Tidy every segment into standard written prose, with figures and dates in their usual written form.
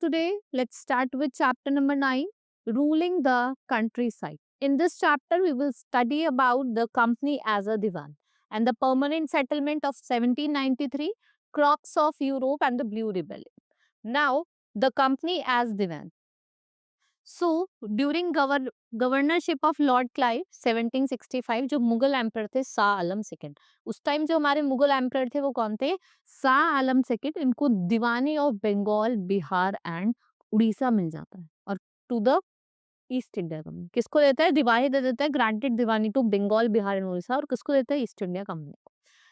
today, let's start with chapter number 9, Ruling the Countryside. In this chapter, we will study about the company as a divan and the permanent settlement of 1793, crops of Europe and the Blue Rebellion. Now, the company as divan. So, during governorship of Lord Clive 1765, जो Mughal emperor थे Shah Alam second, उस time जो हमारे Mughal emperor थे वो कौन थे? Shah Alam second. इनको दीवानी ऑफ बंगाल, बिहार एंड उड़ीसा मिल जाता है और to the East India Company किसको देता है? दिवानी दे देता है, granted diwani to Bengal, Bihar and Orissa, और किसको देता है? ईस्ट इंडिया कंपनी को।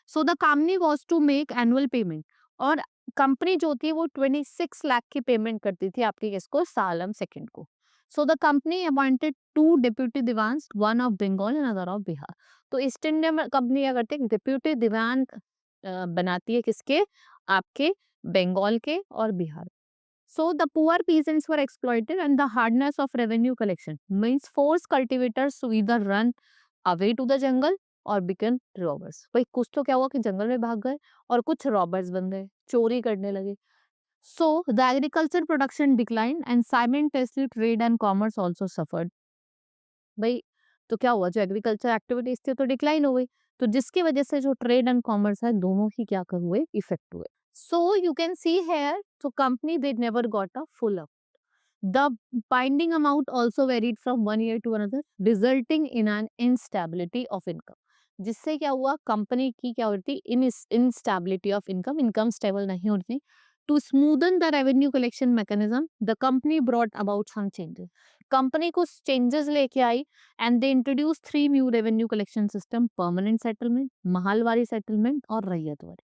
So the company was to make annual payment, और कंपनी जो थी वो 26 लाख की पेमेंट करती थी आपके किसको? शाह आलम सेकंड को। So the company appointed two deputy divans, one of Bengal and another of Bihar. तो ईस्ट इंडिया में कंपनी क्या करती है? डिप्यूटी दीवान बनाती है किसके? आपके बंगाल के और Bihar. So the poor peasants were exploited and the hardness of revenue collection means forced cultivators to either run away to the jungle और become robbers. भाई कुछ तो क्या हुआ कि जंगल में भाग गए और कुछ रॉबर्स बन गए, चोरी करने लगे। So the agriculture production declined and simultaneously trade and commerce also suffered. भाई तो क्या हुआ? जो एग्रीकल्चर एक्टिविटीज थी तो डिक्लाइन हो गई, तो जिसकी वजह से जो ट्रेड एंड कॉमर्स है दोनों ही क्या कर हुए? इफेक्ट हुए। So you can see here, तो company they never got a full up. The binding amount also varied from one year to another, resulting in an instability of income. जिससे क्या हुआ? कंपनी की क्या होती? Instability of income, income stable नहीं होती। To smoothen the revenue collection mechanism, the company brought about some changes. Company कुछ changes लेके आई and they introduce 3 new revenue collection system, permanent settlement, Mahalwari settlement और रैयतवारी।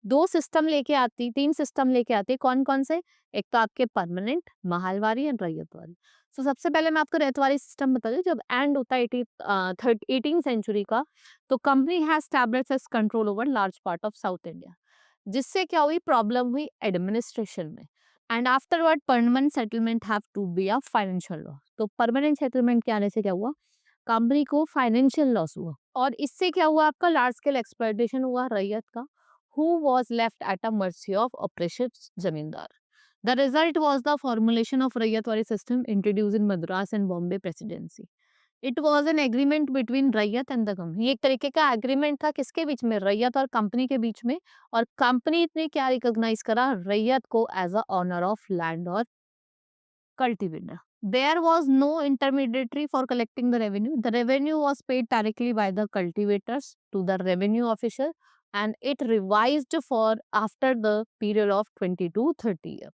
दो सिस्टम लेके आती, 3 सिस्टम लेके आती, कौन कौन से? एक तो आपके परमानेंट, महालवारी एंड रैयतवारी। सो सबसे पहले मैं आपको रैयतवारी सिस्टम बता दूं। जब एंड होता है 18th सेंचुरी का, तो company has established control over large part of South India, जिससे क्या हुई? प्रॉब्लम हुई एडमिनिस्ट्रेशन में। And afterward permanent settlement have to be a financial loss. तो परमानेंट सेटलमेंट के आने से क्या हुआ? कंपनी को फाइनेंशियल लॉस हुआ, और इससे क्या हुआ? आपका लार्ज स्केल एक्सप्लॉयटेशन हुआ रैयत का, who was left at a mercy of oppressive zamindar. The result was the formulation of Rayyatwari system introduced in Madras and Bombay Presidency. It was an agreement between रैयत and the company. ये एक तरीके का agreement था किसके बीच में? रैयत और कंपनी के बीच में। और कंपनी ने क्या रिकॉग्नाइज करा? रैयत को as a owner of land और cultivator. There was no intermediary for collecting the revenue. The revenue was paid directly by the cultivators to the revenue official, and it revised for after the period of 20 to 30 years.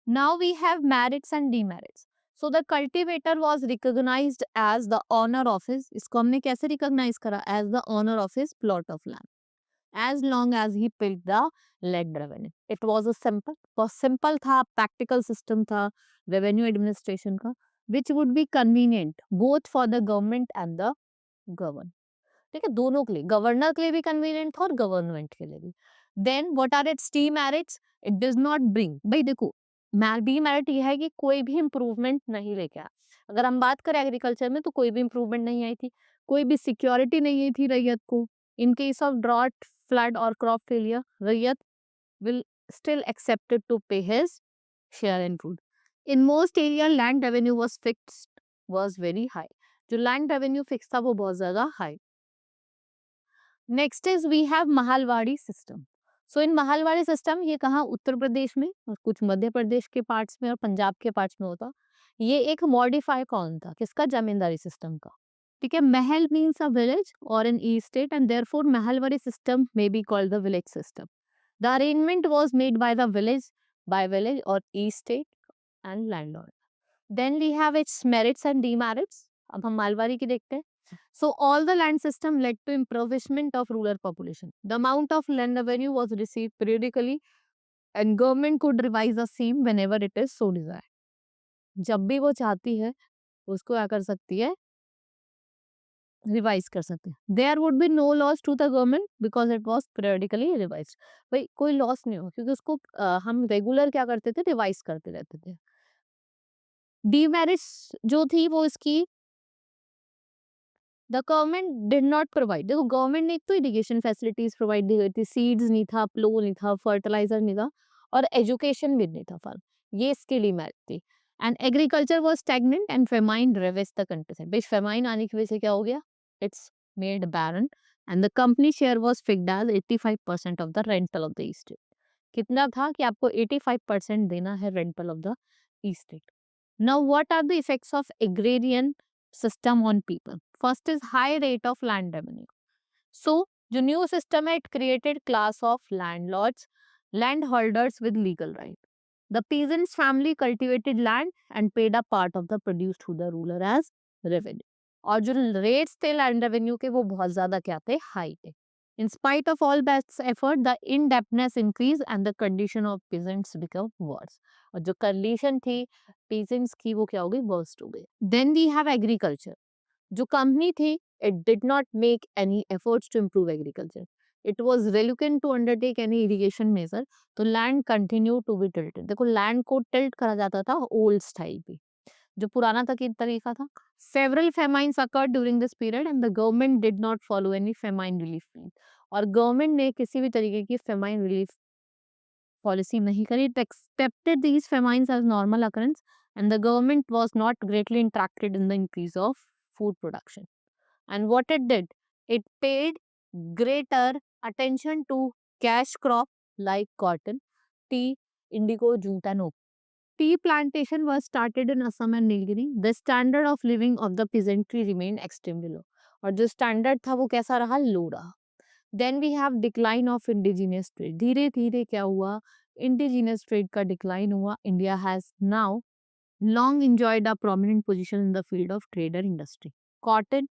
Now we have merits and demerits. So the cultivator was recognized as the owner of his, इसको हमने कैसे recognize करा? As the owner of his plot of land, as long as he paid the land revenue. It was a simple, बहुत simple था, practical system था revenue administration का, which would be convenient both for the government and the governed. ठीक है, दोनों के लिए, governor के लिए भी कन्वीनियंट था और गवर्नमेंट के लिए भी। Then what are its demerits? It does not bring, भाई देखो, डीमेरिट ये है कि कोई भी इंप्रूवमेंट नहीं लेके आया। अगर हम बात करें एग्रीकल्चर में, तो कोई भी इंप्रूवमेंट नहीं आई थी, कोई भी सिक्योरिटी नहीं आई थी रैयत को। In case of drought, flood और crop failure, ryot will still accepted to pay his share in food. In most area, land revenue was fixed, was very high. जो land revenue fixed था वो बहुत ज़्यादा high. Next is we have Mahalwari system. So in Mahalwari system, ये कहाँ? उत्तर प्रदेश में और कुछ मध्य प्रदेश के पार्ट्स में और पंजाब के पार्ट्स में होता। ये एक मॉडिफाई कौन था? किसका? जमींदारी सिस्टम का। ठीक है, mahal means a village or an estate, and therefore Mahalwari system may be called the village system. The arrangement was made by the village, by village or estate and landlord. Then we have its merits and demerits. अब हम मालवाड़ी की देखते हैं। So all the land system led to impoverishment of rural population. The amount of land revenue was received periodically and government could revise the same whenever it is so desired. जब भी वो चाहती है उसको क्या कर सकती है? रिवाइज कर सकते हैं। There would be no loss to the government because it was periodically revise. भाई कोई लॉस नहीं हो, क्योंकि उसको हम रेगुलर क्या करते थे? रिवाइज करते रहते थे। डीमेरिट्स जो थी वो इसकी, the government did not provide. देखो, गवर्नमेंट ने एक तो इरिगेशन फैसिलिटीज प्रोवाइड नहीं करी थी, सीड्स नहीं था, प्लो नहीं था, फर्टिलाइजर नहीं था, और एजुकेशन भी नहीं था फर्म, ये इसके लिए मैच थी। And agriculture was stagnant and famine ravaged the countryside. भाई फेमाइन आने की वजह से क्या हो गया, it's made barren and the company share was fixed as 85% of the rental of the estate. कितना था कि आपको 85% देना है rental of the estate. Now, what are the effects of agrarian system on people? First is high rate of land revenue. So, जो new system है, it created class of landlords, landholders with legal right. The peasants family cultivated land and paid a part of the produce to the ruler as revenue. और जो rates थे land revenue के वो बहुत ज़्यादा क्या थे, high थे. In spite of all best effort, the indebtedness increased and the condition of peasants became worse. और जो condition थी peasants की वो क्या हो गई, worst हो गई. Then we have agriculture. जो company थी, it did not make any efforts to improve agriculture. It was reluctant to undertake any irrigation measure. तो land continued to be tilted. देखो land को tilt करा जाता था old style पे, जो पुराना तरीका था. Several famines occurred during this period and the government did not follow any famine relief plan. और गवर्नमेंट ने किसी भी तरीके की famine relief policy nahi kari. It accepted these famines as normal occurrence and the government was not greatly interested in the increase of food production. And what it did, it paid greater attention to cash crop like cotton, tea, indigo, jute and oak. Tea plantation was started in Assam and Nilgiri. The standard of living of the peasantry remained extremely low. और जो standard था वो कैसा रहा, low रहा. Then we have decline of indigenous trade. धीरे धीरे क्या हुआ, indigenous trade का decline हुआ. India has now long enjoyed a prominent position in the field of trade and industry. Cotton,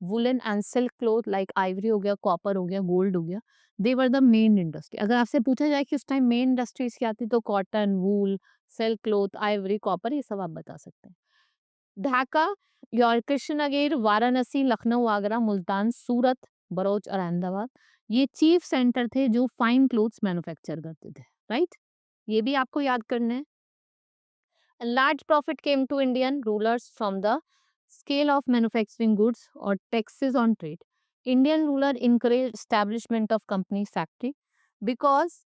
woolen and silk cloth like ivory हो गया, copper हो गया, gold हो गया, they were the main industry. अगर आपसे पूछा जाए कि उस टाइम मेन इंडस्ट्रीज क्या थी तो कॉटन, वूल, सिल्क क्लोथ, आइवरी, कॉपर, ये सब आप बता सकते हैं. ढाका, कृष्णनगर, वाराणसी, लखनऊ, आगरा, मुल्तान, सूरत, बरोच और अहमदाबाद ये चीफ सेंटर थे जो फाइन क्लोथ्स मैन्युफैक्चर करते थे. राइट, ये भी आपको याद करना है. Large profit came to Indian rulers from the scale of manufacturing goods or taxes on trade. Indian ruler encouraged establishment of company factory because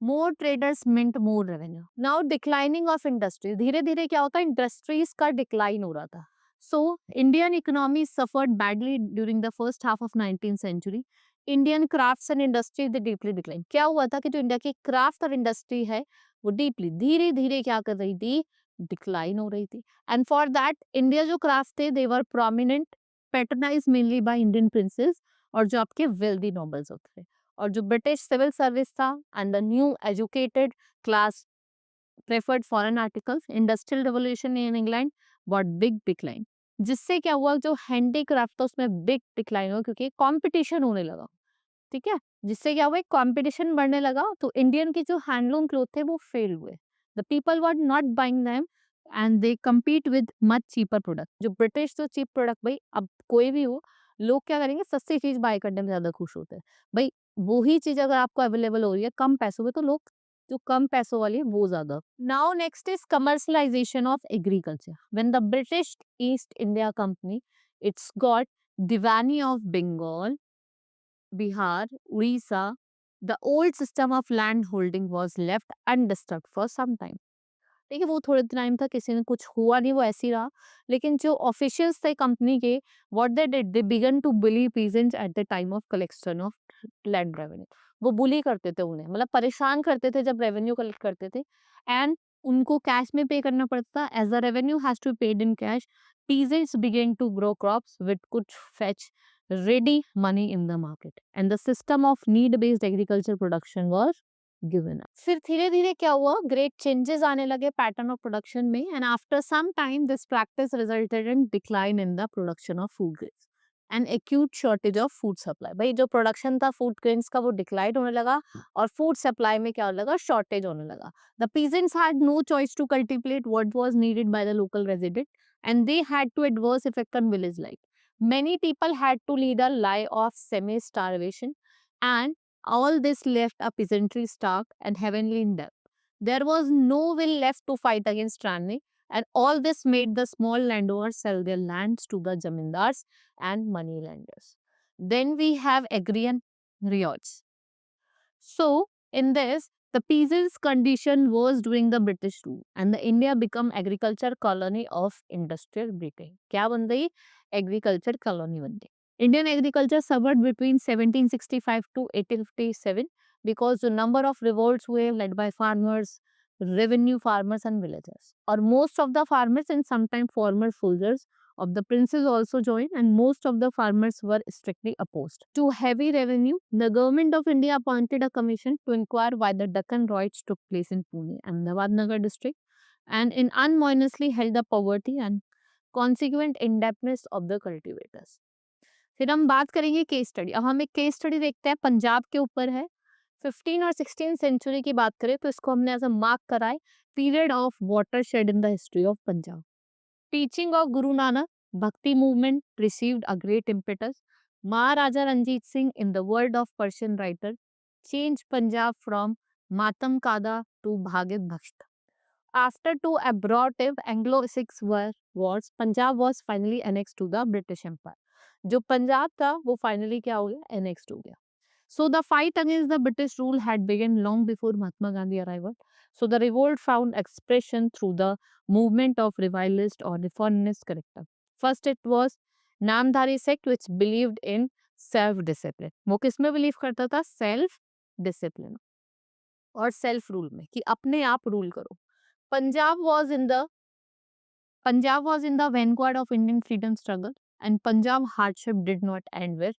more traders meant more revenue. Now declining of industries. धीरे धीरे क्या होता है, industries का decline हो रहा था. So Indian economy suffered badly during the first half of 19th century. Indian crafts and industry they deeply declined. क्या हुआ था कि जो इंडिया की क्राफ्ट और इंडस्ट्री है वो डीपली धीरे धीरे क्या कर रही थी, डिक्लाइन हो रही थी. एंड फॉर दैट इंडिया जो क्राफ्ट थे they were prominent, patronise mainly by Indian princes और जो आपके वेल्दी नोबल्स होते थे. और जो ब्रिटिश सिविल सर्विस था and the new educated class preferred foreign articles. Industrial revolution in England brought big decline. जिससे क्या हुआ, जो हैंडीक्राफ्ट था उसमें बिग डिक्लाइन हुआ क्योंकि कंपटीशन होने लगा. ठीक है, जिससे क्या हुआ, कंपटीशन बढ़ने लगा तो इंडियन के जो हैंडलूम क्लोथ थे वो फेल हुए. The people were not buying them and they compete with much cheaper product. जो ब्रिटिश जो चीप प्रोडक्ट, भाई अब कोई भी हो, लोग क्या करेंगे, सस्ती चीज बाय करने में ज्यादा खुश होते हैं. भाई वही चीज अगर आपको अवेलेबल हो रही है कम पैसों में तो लोग जो कम पैसों वाली है वो ज्यादा. Now next is commercialisation of agriculture. When the British East India Company it's got Diwani of Bengal, Bihar, Orissa, the old system of land holding was left undisturbed for some time. देखिए वो थोड़े टाइम था, किसी ने कुछ हुआ नहीं, वो ऐसे ही रहा. लेकिन जो ऑफिशियल्स थे कंपनी के, what they did, they began to bully peasants at the time of collection of land revenue. वो बुली करते थे उन्हें, मतलब परेशान करते थे जब रेवेन्यू कलेक्ट करते थे. एंड उनको कैश में पे करना पड़ता था. As the revenue has to paid in cash, peasants began to grow crops which could fetch ready money in the market and the system of need based agriculture production was given up. फिर धीरे धीरे क्या हुआ, great changes आने लगे pattern of production में. And after some time this practice resulted in decline in the production of food grains and acute shortage of food supply. भाई जो प्रोडक्शन था फूड ग्रेन्स का वो डिक्लाइन होने लगा और फूड सप्लाई में क्या होने लगा, शॉर्टेज होने लगा. The peasants had no choice to cultivate what was needed by the local resident and they had to adverse effect on village life. Many people had to lead a life of semi-starvation and all this left a peasantry stark and heavenly in debt. There was no will left to fight against tyranny and all this made the small landowners sell their lands to the zamindars and moneylenders. Then we have agrarian riots. So in this The peasants' condition was during the British rule and the India become agriculture colony of industrial Britain. क्या बन गई? Agriculture colony बन गई. Indian agriculture suffered between 1765 to 1857 because the number of revolts were led by farmers, revenue farmers and villagers. Or most of the farmers and sometimes former soldiers of the princes also joined and most of the farmers were strictly opposed. To heavy revenue, the government of India appointed a commission to inquire why the Deccan riots took place in Pune and Nagar district and in unmonitously held the poverty and consequent indebtedness of the cultivators. फिर हम बात करेंगे case study. अब हम एक case study देखते हैं, पंजाब के ऊपर है. 15 और 16 सेंचुरी की बात करें तो इसको हमने एज अ मार्क करा है period of water shade in the history of Punjab. Teaching of Guru Nanak, Bhakti movement received a great impetus. Maharaja Ranjit Singh, in the word of Persian writer, changed Punjab from Matam Kada to Bhagit Bhakht. After two abortive Anglo-Sikh wars, Punjab was finally annexed to the British Empire. जो पंजाब था वो finally क्या हो गया? Annexed हो गया. So the fight against the British rule had begun long before Mahatma Gandhi arrival. So the revolt found expression through the movement of revivalist or reformist character. First it was Namdhari sect which believed in self-discipline. वो किसमें believe करता था? Self discipline और self rule में, कि अपने आप rule करो. Punjab was in the vanguard of Indian freedom struggle and Punjab hardship did not end with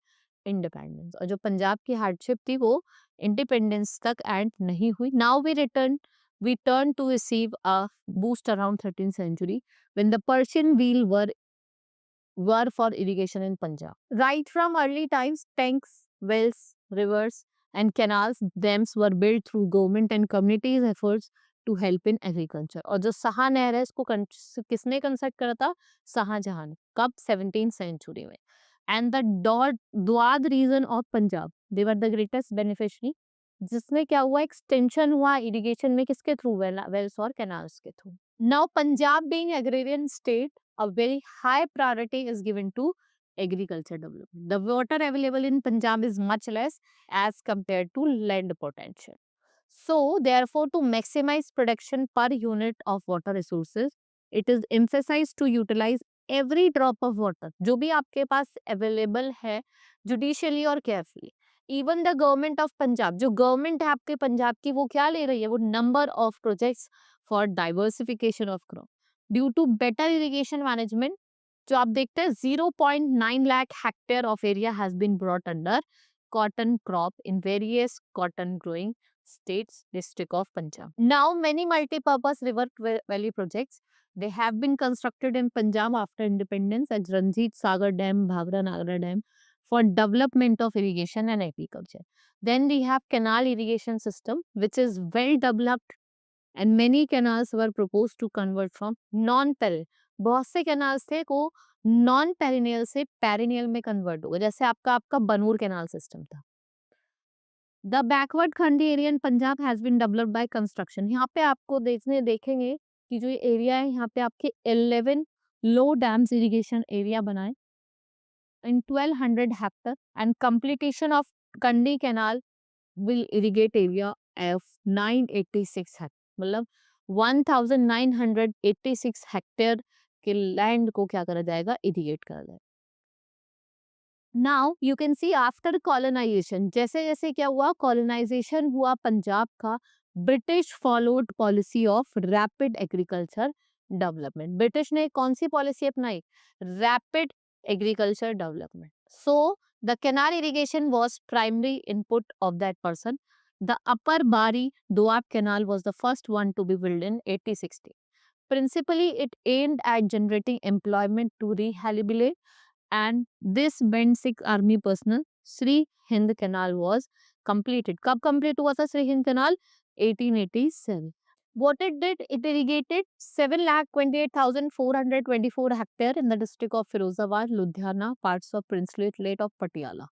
independence. और जो पंजाब की hardship थी वो independence तक end नहीं हुई. Now we turn to receive a boost around 13th century when the Persian wheel were for irrigation in Punjab. Right from early times, tanks, wells, rivers and canals, dams were built through government and communities efforts to help in agriculture. और जो सहा नहर है इसको किसने construct करा था? शाहजहां ने. कब? 17th सेंचुरी में. And the Doab region of Punjab, they were the greatest beneficiary. जिसमें क्या हुआ? एक्सटेंशन हुआ इरिगेशन में, किसके थ्रू? वेल्स और कैनाल्स के through. Now Punjab being agrarian state, a very high priority is given to agriculture development. The water available in Punjab is much less as compared to land potential. So, therefore, to maximize production per unit of water resources, it is emphasized to utilize every drop of water जो भी आपके पास available है judicially और carefully. Even the government of Punjab, जो government है आपके पंजाब की, वो क्या ले रही है? वो number of projects for diversification of crop. Due to better irrigation management, जो आप देखते हैं 0.9 lakh hectare of area has been brought under cotton crop in various cotton growing states district of Punjab. Now many multi-purpose river valley projects, they have been constructed in Punjab after independence as Ranjit Sagar Dam, Bhagara Nagra Dam for development of irrigation and agriculture. Then we have canal irrigation system which is well developed and many canals were proposed to convert from non-perennial. बहुत से canals थे को non-perennial से perennial में convert हो गए, जैसे आपका बनूर canal system था. The backward Khandi area in Punjab has been developed by construction. यहाँ पे आपको देखेंगे कि जो ये एरिया है यहाँ पे आपके 11 low dams irrigation area बनाए in 1200 hectare and completion of Kandi canal will irrigate area of 986 hectare. मतलब 1986 हेक्टेयर के लैंड को क्या करा जाएगा? इरिगेट करा जाएगा. Now you can see after colonisation, जैसे जैसे क्या हुआ? कॉलोनाइजेशन हुआ पंजाब का, British followed policy of rapid agriculture development. British ने कौन सी पॉलिसी अपनाई? Rapid agriculture development. So the canal irrigation was primary input of that person. The Upper Bari Doab Canal was the first one to be built in 1860. Principally, it aimed at generating employment to rehabilitate and this meant 6 army personnel. Sri Hind Canal was completed. कब complete हुआ था Sri Hind Canal? 1887. What it did? It irrigated 7,28,424 hectare in the district of Firozabad, Ludhiana, parts of Princely Lake of Patiala.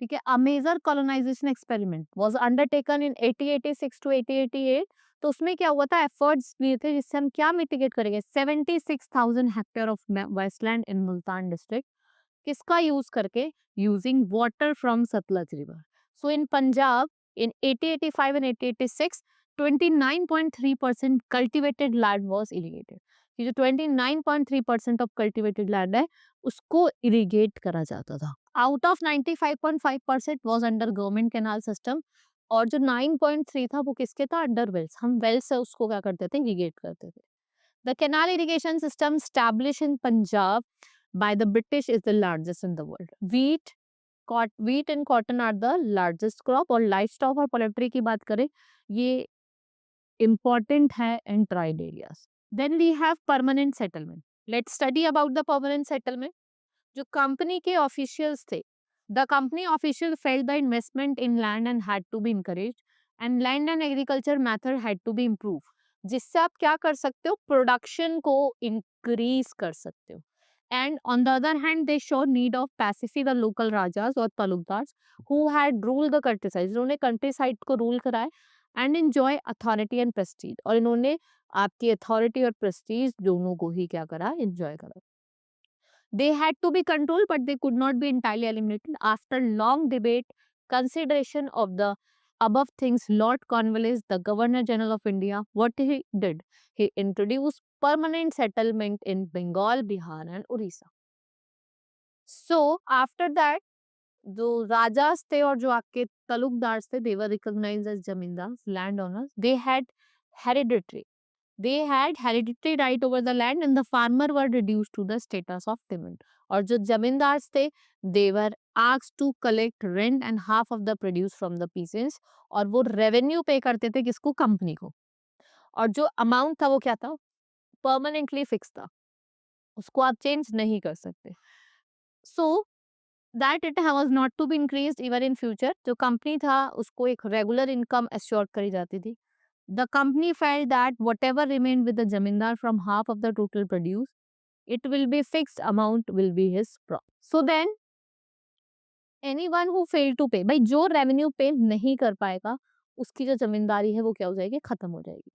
ठीक है. A major colonization experiment was undertaken in 1886 to 1888. तो उसमें क्या हुआ था? एफर्ट्स लिए थे जिससे हम क्या मिटिगेट करेंगे? 76,000 hectare of wasteland in Multan district. किसका यूज करके? Using water from Sutlej river. So in Punjab In 1885 and 1886, 29.3% cultivated land was irrigated. ये जो 29.3% ऑफ कल्टिवेटेड लैंड है उसको इरिगेट करा जाता था. Out of 95.5% was under government canal system, और जो 9.3 था वो किसके था? Under Wales. हम वेल्स से उसको क्या करते थे? इरिगेट करते थे. The canal irrigation system established in Punjab by the British is the largest in the world. Wheat and cotton are the largest crop. और livestock और poultry की बात करें, ये important है in tried areas. Then we have permanent settlement. Let's study about the permanent settlement. जो company के officials थे, the company official felt the investment in land and had to be encourage, and land and agriculture method had to be improve. जिससे आप क्या कर सकते हो? Production को इंक्रीज कर सकते हो. And on the other hand they show need of pacify the local rajas और taluqdars who had rule the countryside. इन्होंने कंट्री साइड को रूल कराए and enjoy authority and prestige. और इन्होंने आपकी अथॉरिटी और प्रेस्टीज दोनों को ही क्या करा? एंजॉय करा. They had to be controlled, but they could not be entirely eliminated. After long debate, consideration of the above things, Lord Cornwallis, the Governor General of India, what he did? He introduced permanent settlement in Bengal, Bihar, and Orissa. So, after that, जो rajas थे और जो आपके तलुकदार थे, they were recognized as जमींदार, land owners. They had hereditary. They had hereditary right over the land and the farmer were reduced to the status of tenant. और जो जमींदार थे, they were asked to collect rent and half of the produce from the peasants. और वो revenue पे करते थे किसको? कंपनी को. और जो अमाउंट था वो क्या था? परमानेंटली फिक्स था, उसको आप चेंज नहीं कर सकते. So that it was not to be increased even in future. जो कंपनी था उसको एक रेगुलर इनकम एश्योर करी जाती थी. The company felt that whatever remained with the zamindar from half of the total produce, it will be fixed amount will be his profit. So then, anyone who failed to pay, भाई जो revenue pay नहीं कर पाएगा, उसकी जो जमींदारी है वो क्या हो जाएगी? खत्म हो जाएगी.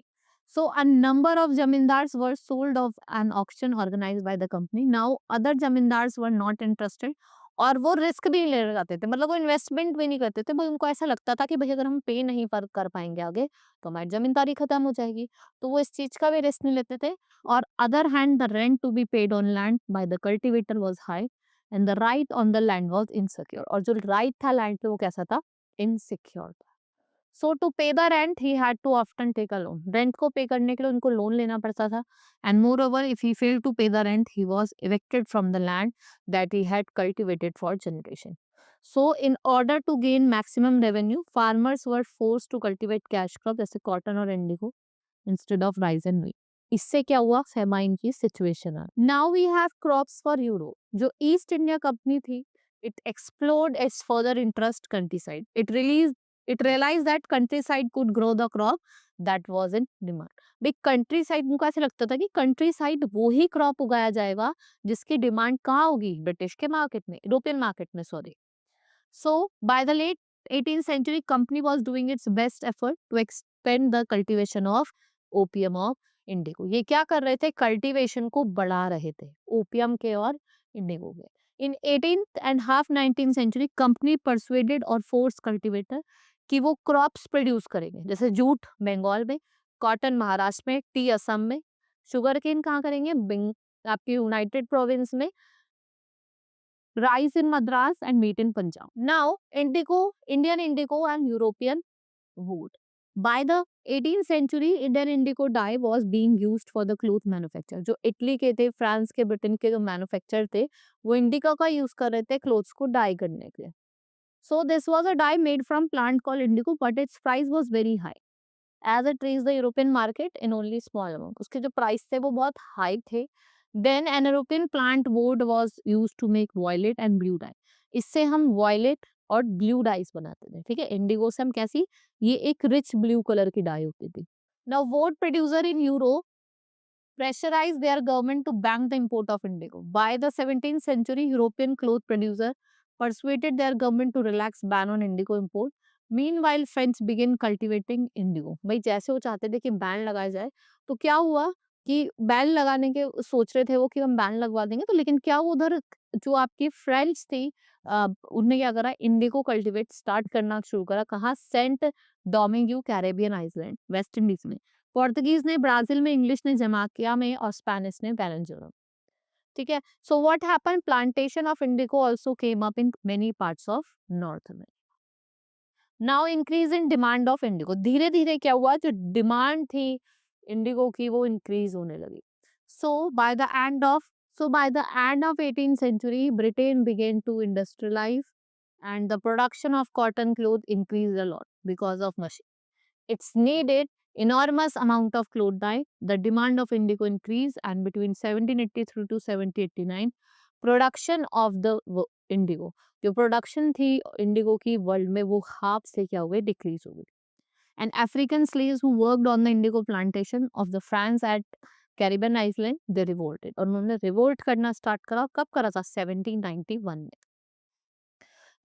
So a number of zamindars were sold of an auction organized by the company. Now other zamindars were not interested. और वो रिस्क भी ले जाते थे, मतलब वो इन्वेस्टमेंट भी नहीं करते थे. भाई उनको ऐसा लगता था कि भाई अगर हम पे नहीं कर पाएंगे आगे तो हमारी जमींदारी खत्म हो जाएगी, तो वो इस चीज का भी रिस्क नहीं लेते थे. और other hand the rent to be paid on land by the cultivator was high and the right on the land was insecure. और जो राइट था लैंड पे वो कैसा था? इनसिक्योर था. So to pay the rent he had to often take a loan. Rent को pay करने के लिए उनको लोन लेना पड़ता था. And moreover if he failed to pay the rent he was evicted from the land that he had cultivated for generation. So in order to gain maximum revenue farmers were force to cultivate cash crop जैसे cotton और indigo instead of rice and wheat. इससे क्या हुआ? Famine की situation आ. Now we have crops for Europe. जो East India Company थी, it explored its further interest countryside. It realized that countryside could grow the crop that was in demand. भाई countryside उनको ऐसे लगता था कि countryside वो ही crop उगाया जाएगा जिसकी डिमांड कहाँ होगी? ब्रिटिश के मार्केट में, यूरोपियन मार्केट में, sorry. So by the late 18th century, company was doing its best effort to expand the cultivation of opium of indigo. ये क्या कर रहे थे? कल्टीवेशन को बढ़ा रहे थे ओपियम के और इंडिगो के. In 18th and half 19th century, company persuaded और forced cultivator कि वो क्रॉप्स प्रोड्यूस करेंगे. जैसे जूट बंगाल में, कॉटन महाराष्ट्र में, टी असम में, शुगर केन कहाँ करेंगे? आपके यूनाइटेड प्रोविंस में, rice in Madras and wheat in Punjab. Now, Indian indigo and European wood. By the 18th century, Indian indigo dye was being used for the cloth manufacture. जो Italy के थे, France के, Britain के जो manufacture थे, वो Indigo का use कर रहे थे क्लोथ्स को डाई करने के लिए. So this was a dye made from plant called indigo, but its price was very high. As it reached the European market in only small amount. उसके जो प्राइस थे वो बहुत हाई थे. Then an European plant wood was used to make violet and blue dye. इससे हम violet और blue dies बनाते थे. ठीक है, इंडिगो से हम कैसी? ये एक रिच ब्लू कलर की डाई होती थी. Now would producer in Europe pressurized their government to ban the import of indigo. By the 17th century, European cloth producer persuaded their government to relax ban on indigo import. Meanwhile, French began cultivating indigo. भाई जैसे वो चाहते थे कि ban लगाया जाए, तो क्या हुआ कि बैन लगाने के सोच रहे थे वो कि हम बैन लगवा देंगे, तो लेकिन क्या वो उधर जो आपकी फ्रेंच थी उनने क्या करा, इंडिगो कल्टीवेट स्टार्ट करना शुरू करा। कहाँ? Saint Domingue Caribbean island, West Indies में। पोर्तुगीज ने ब्राजील में, इंग्लिश ने जमाइका में और स्पेनिश ने वेनेजुएला। ठीक है। So what happened, plantation of Indigo also came up in many parts of north America. Now increase in demand of Indigo, धीरे धीरे क्या हुआ, जो डिमांड थी इंडिगो की वो इंक्रीज होने लगी। So by the end of by the end of 18th century, Britain began to industrialize and the production of cotton cloth increased a lot because of machine. It's needed enormous amount of cloth dye. The demand of indigo increased, and between 1783 to 1789, production of the indigo, जो production थी Indigo की world में, वो half से क्या हुए, decrease हो गई। And African slaves who worked on the Indigo plantation of the France eight Caribbean island, they revolted, और उन्होंने रिवोल्ट करना स्टार्ट करा। कब करा था? 1791 में।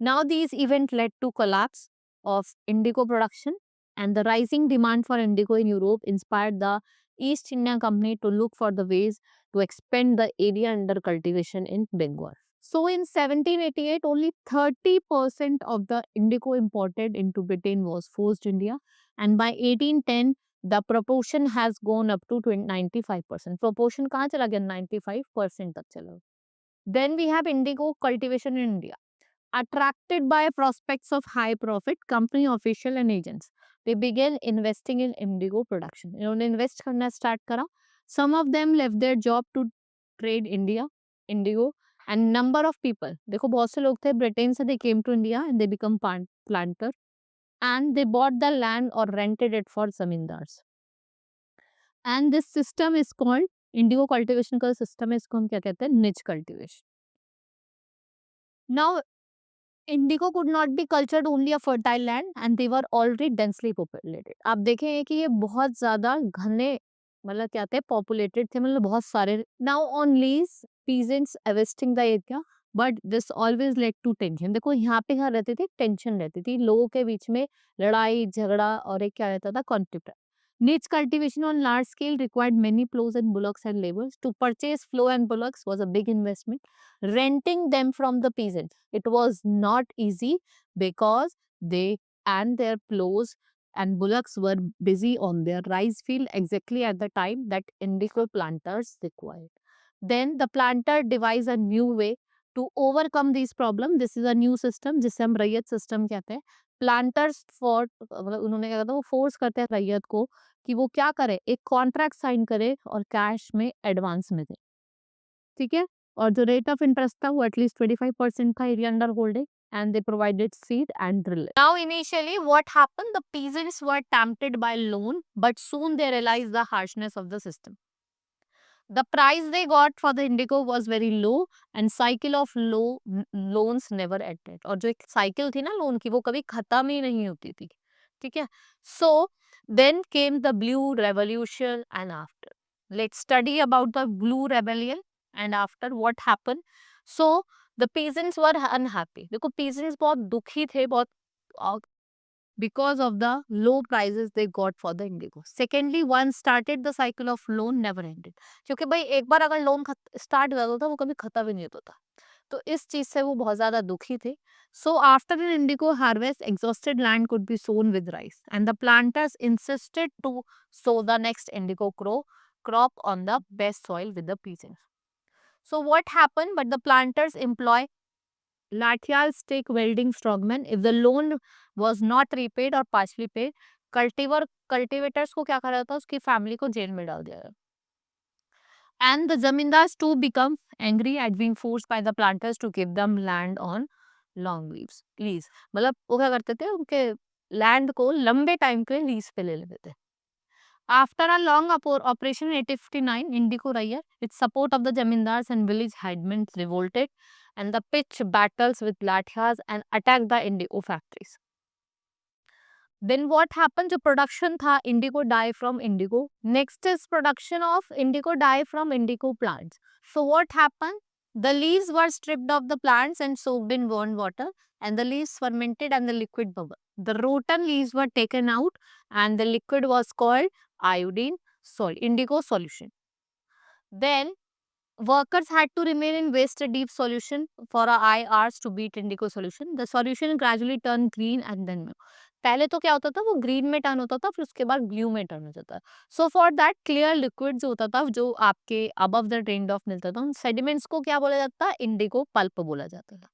Now these events led to collapse of indigo production, and the rising demand for indigo in Europe inspired the East India Company to look for the ways to expand the area under cultivation in Bengal. So in 1788, only 30% of the indigo imported into Britain was forced India, and by 1810, the proportion has gone up to 95%. Proportion कहाँ चला गया? 95% तक चला। Then we have indigo cultivation in India. Attracted by prospects of high profit, company official and agents, they began investing in indigo production. इन्होंने invest करना start करा. Some of them left their job to trade India, indigo, and number of people. देखो बहुत से लोग थे Britain से, they came to India and they become planter, and they bought the land or rented it for zamindars. And this system is called indigo cultivation का system है, इसको हम क्या कहते हैं? Niche cultivation. Now Indigo could not be cultured only a fertile land and they were already densely populated. आप देखेंगे कि ये बहुत ज्यादा घने, मतलब क्या थे, पॉपुलेटेड थे, मतलब बहुत सारे। Now on lease peasants harvesting the area, but this always led to tension. देखो यहाँ पे क्या रहती थी? टेंशन रहती थी, लोगों के बीच में लड़ाई झगड़ा, और एक क्या रहता था? Conflict. Niche cultivation on large scale required many plows and bullocks and laborers. To purchase plow and bullocks was a big investment. Renting them from the peasants, it was not easy because they and their plows and bullocks were busy on their rice field exactly at the time that indigo planters required. Then the planter devised a new way to overcome these problems. This is a new system जिसे हम रैयत system कहते हैं। Planters for, मतलब उन्होंने क्या कहता है, वो फोर्स करते हैं रैयत को कि वो क्या करे, एक कॉन्ट्रैक्ट साइन करे और कैश में एडवांस में दे। ठीक है। और जो रेट ऑफ इंटरेस्ट था वो एटलीस्ट 25% था area under holding, and they provided seed and drill. Now initially what happened, the peasants were tempted by loan, but soon they realized the harshness of the system. The price they got for the indigo was very low and cycle of loans never ended. और जो एक cycle थी ना loan की, वो कभी खत्म ही नहीं होती थी। ठीक है। So then came the blue revolution and after. Let's study about the blue rebellion and after what happened. So the peasants were unhappy. देखो peasants बहुत दुखी थे, बहुत because of the low prices they got for the indigo. Secondly, one started the cycle of loan never ended. क्योंकि भाई एक बार अगर loan start हो जाता था वो कभी खत्म ही नहीं होता था, तो इस चीज से वो बहुत ज्यादा दुखी थे. So after an indigo harvest, exhausted land could be sown with rice, and the planters insisted to sow the next indigo crop on the best soil with the peasants. So what happened? But the planters employ Latyal stick welding strongmen. If the loan was not repaid or partially paid, cultivators को क्या करा था? उसकी family को jail में डाल दिया. And the zamindars too become angry at being forced by the planters to give them land on long lease. मतलब वो क्या करते थे? उनके लैंड को लंबे टाइम के लीज पे ले लेते थे. After a long operation in 1859, Indigo Raya, with support of the Jamindars and village headmen, revolted and the pitched battles with Lathas and attacked the indigo factories. Then what happened? The production tha indigo dye from indigo. Next is production of indigo dye from indigo plants. So what happened? The leaves were stripped of the plants and soaked in warm water, and the leaves fermented and the liquid bubbled. The rotten leaves were taken out and the liquid was called iodine indigo solution. Then Workers had to remain in waist deep solution for a I hours to beat indigo solution. The solution gradually turned green and then blue. पहले तो क्या होता था, वो green में turn होता था, फिर उसके बाद ब्लू में टर्न हो जाता था. So for that clear liquid जो होता था, जो आपके अबव द ट्रेंड ऑफ मिलता था, उन सेडिमेंट्स को क्या बोला जाता था, इंडिगो पल्प बोला जाता था.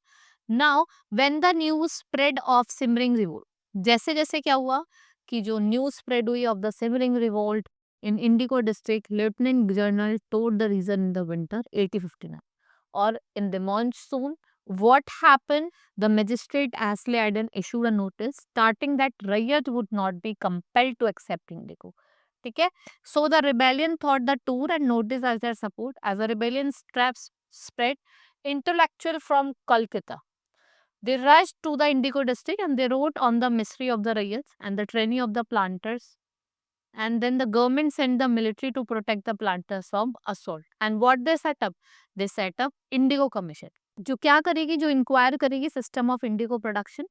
Now when the news spread of simmering revolt, जैसे जैसे क्या हुआ कि जो न्यूज स्प्रेड हुई of the simmering revolt in Indigo district, Lieutenant General told the reason in the winter 1859. Or in the monsoon, what happened? The magistrate Ashley Aden issued a notice starting that Rayat would not be compelled to accept Indigo. ठीक है? So the rebellion thought the tour and notice as their support. As the rebellion spread, intellectual from Kolkata, they rushed to the Indigo district and they wrote on the misery of the Rayats and the training of the planters, and then the government sent the military to protect the planters from assault. And what they set up? They set up Indigo Commission, जो क्या करेगी, जो inquire करेगी system of Indigo production,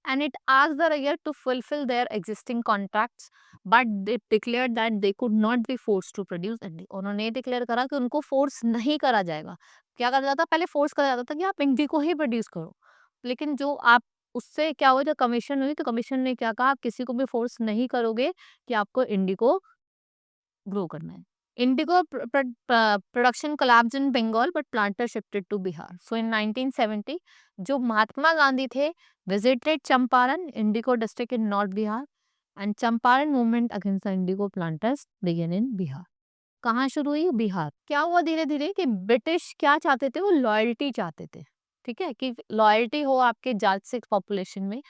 and it asked the Rayat to fulfill their existing contracts, but they declared that they could not be forced to produce indigo. उन्होंने ये declare करा कि उनको फोर्स नहीं करा जाएगा. क्या करा जाता, पहले फोर्स करा जाता था कि आप इंडिगो ही प्रोड्यूस करो, लेकिन जो आप उससे क्या हुआ, जो कमीशन हुई, तो कमीशन ने क्या कहा, आप किसी को भी फोर्स नहीं करोगे कि आपको इंडिगो ग्रो करना है. Indigo production collapsed in Bengal, but planters shifted to Bihar. So in 1970, जो महात्मा गांधी थे visited Champaran, Indigo district in North Bihar, and Champaran movement against the indigo planters began in Bihar. कहाँ शुरू हुई, बिहार. क्या हुआ धीरे धीरे कि ब्रिटिश क्या चाहते थे, वो लॉयल्टी चाहते थे. ठीक है, कि लॉयल्टी हो आपके जाट सिख पॉपुलेशन में.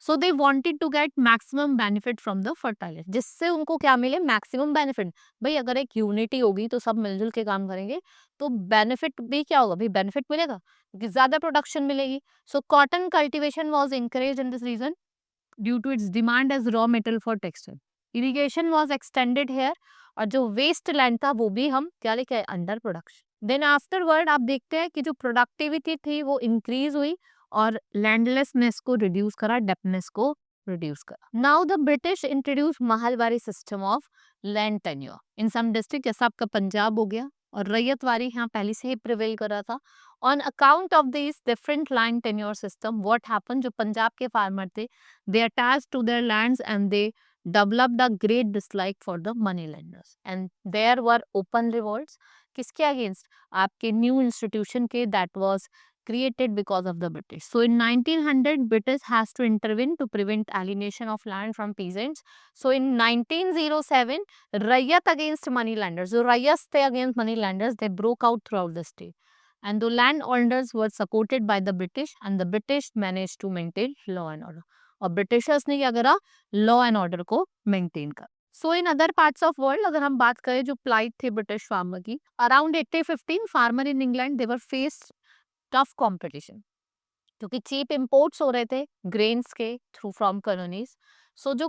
So they wanted to get maximum benefit from the fertiliser, जिससे उनको क्या मिले, मैक्सिमम बेनिफिट. भाई अगर एक यूनिटी होगी तो सब मिलजुल के काम करेंगे, तो बेनिफिट भी क्या होगा, भाई बेनिफिट मिलेगा क्योंकि ज्यादा प्रोडक्शन मिलेगी. So cotton cultivation was encouraged in this region due to its demand as raw metal for textile. Irrigation was extended here, और जो वेस्ट लैंड था वो भी हम क्या लेके आए, अंडर प्रोडक्शन. देन आफ्टरवर्ड आप देखते हैं कि जो प्रोडक्टिविटी थी वो इंक्रीज हुई और लैंडलेसनेस को रिड्यूस करा, डेप्थनेस को रिड्यूस करा. Now the British introduce Mahalwari system of land tenure in some district, जैसा आपका पंजाब हो गया, और रैयतवारी यहाँ पहले से ही प्रिवेल कर रहा था. On account of this different land tenure system, what happen, जो पंजाब के फार्मर थे, they attached to their lands and they developed a great dislike for the money lenders, and there were open revolts. किसके against, आपके new institution के, that was created because of the British. So in 1900 British has to intervene to prevent alienation of land from peasants. So in 1907 Rayat against money lenders, जो Rayats थे against money lenders, they broke out throughout the state, and the landowners were supported by the British, and the British managed to maintain law and order. और Britishers ने क्या करा, law and order को maintain कर. So in other parts of world अगर हम बात करें, जो प्लाइट थे ब्रिटिश फार्मर की, around 1815 farmer in England they were face tough competition, क्योंकि चीप इंपोर्ट्स हो रहे थे ग्रेन्स के थ्रू फ्रॉम कॉलोनीज. सो जो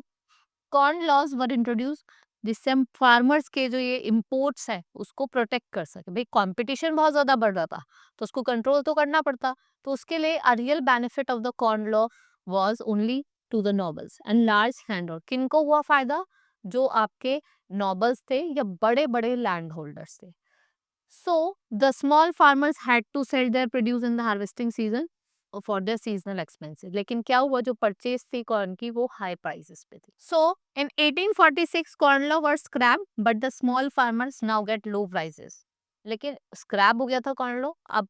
कॉर्न लॉज वर इंट्रोड्यूस, जिससे हम फार्मर्स के जो ये इंपोर्ट्स है उसको प्रोटेक्ट कर सके. भाई कंपटीशन बहुत ज्यादा बढ़ रहा था, तो उसको कंट्रोल तो करना पड़ता. तो उसके लिए a real benefit of the corn law was only to the nobles and large land holder. किनको हुआ फायदा, जो आपके नॉबल्स थे या बड़े बड़े लैंड होल्डर्स थे. So the small farmers had to sell their produce in the harvesting season for their seasonal expenses. लेकिन क्या हुआ, जो परचेज थी कॉर्न की वो हाई प्राइसेस पे थी. So in 1846 corn law was scrapped, but the small farmers now get low prices. लेकिन स्क्रैप हो गया था कॉर्न लॉ, अब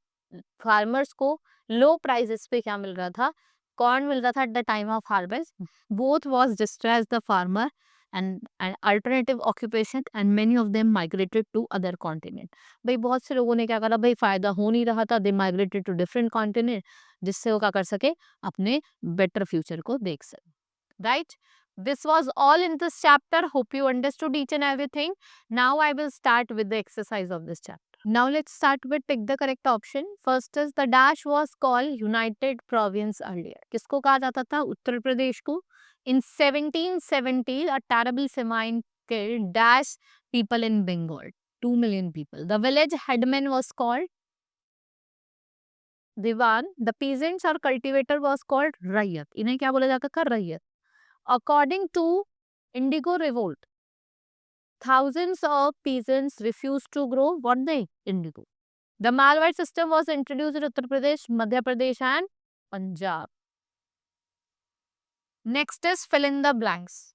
फार्मर्स को लो प्राइसेस पे क्या मिल रहा था, कॉर्न मिल रहा था eight the time of harvest. Both was distress the farmer and alternative occupation, and many of them migrated to other continent. भाई बहुत से लोगों ने क्या करा, भाई फायदा हो नहीं रहा था, they migrated to different continent, जिससे वो क्या कर सके, अपने बेटर फ्यूचर को देख सके. Right, this was all in this chapter. Hope you understood each and everything. Now I will start with the exercise of this chapter. Now let's start with pick the correct option. First is the dash was called United Province earlier. किसको कहा जाता था, उत्तर प्रदेश को. In 1770 a terrible famine killed dash people in Bengal, 2 million people. The village headman was called Diwan. The peasants or cultivator was called Rayat. इन्हें क्या बोला जाता था, रैयत. According to Indigo Revolt, Thousands of peasants refused to grow what they indigo. The Malwar system was introduced in Uttar Pradesh, Madhya Pradesh, and Punjab. Next is fill in the blanks.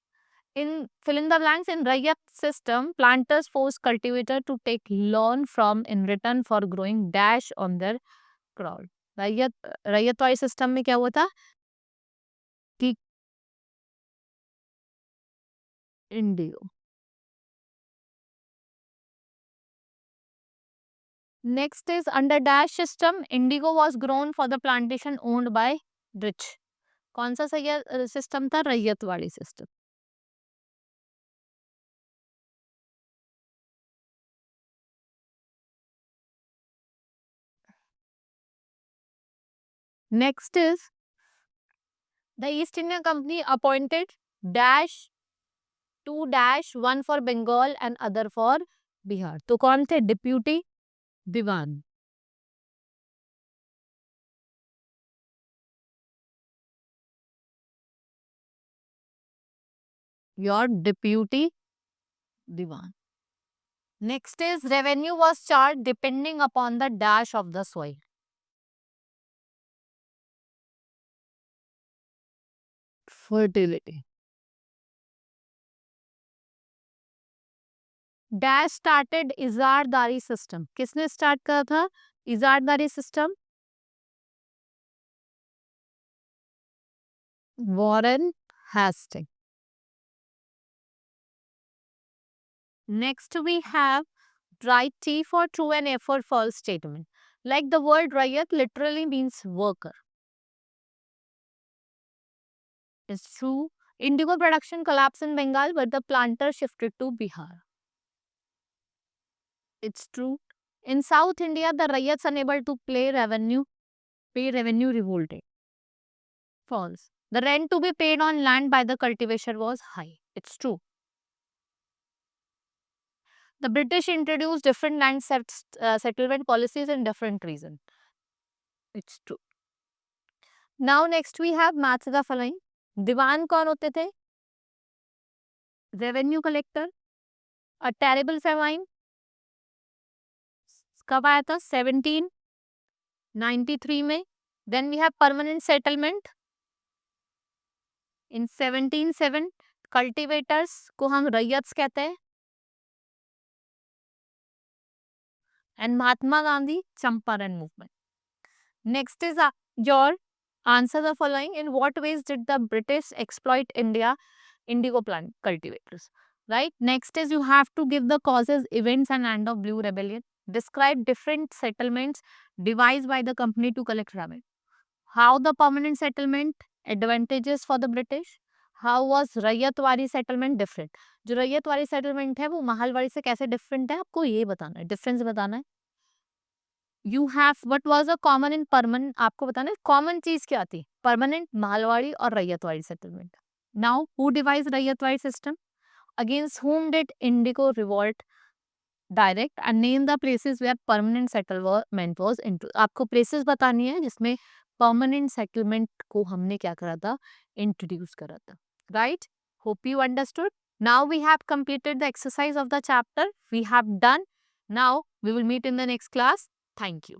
In fill in the blanks in Rayat system, planters force cultivator to take loan from in return for growing dash on their crop. रैयत रैयत वाले system में क्या हुआ था कि Indigo. Next is under dash system, indigo was grown for the plantation owned by rich. कौन सा सही सिस्टम था? रैयत वाली system. Next is the East India Company appointed dash 2 dash 1 for Bengal and other for Bihar. तो कौन थे? Deputy diwan. Your deputy diwan. Next is revenue was charged depending upon the dash of the soil. Fertility. Dash started Izaradari system. किसने start करा था Izaradari system? Warren Hasting. Next we have write T for true and F for false statement. Like the word Rayat literally means worker. It's true. Indigo production collapsed in Bengal, but the planter shifted to Bihar. It's true. In South India, the Rayats unable to pay revenue revolted. False. The rent to be paid on land by the cultivator was high. It's true. The British introduced different land settlement policies in different regions. It's true. Now next we have match the following. दीवान कौन होते थे? Revenue collector. A terrible famine कब आया था? 1793 में. Then we have permanent settlement in 1707. Cultivators को हम रैयत्स कहते हैं. And Mahatma Gandhi Champaran movement. Next is your answer the following. In what ways did the British exploit indigo plant cultivators? Right. Next is you have to give the causes, events, and end of Blue Rebellion. Describe different settlements devised by the company to collect revenue. How the permanent settlement advantages for the British. How was ryotwari settlement different? जो ryotwari settlement है वो महलवारी से कैसे different है आपको ये बताना है, difference बताना है. You have what was a common in permanent आपको बताना है कॉमन चीज क्या थी परमानेंट मालवाड़ी और Ryotwari settlement. Now who devised Ryotwari system against whom did indigo revolt direct and name the places where permanent settlement was into. आपको प्लेसेस बतानी है जिसमें परमानेंट सेटलमेंट को हमने क्या करा था इंट्रोड्यूस करा था. Right. Hope you understood. Now we have completed the exercise of the chapter. We have done. Now we will meet in the next class. Thank you.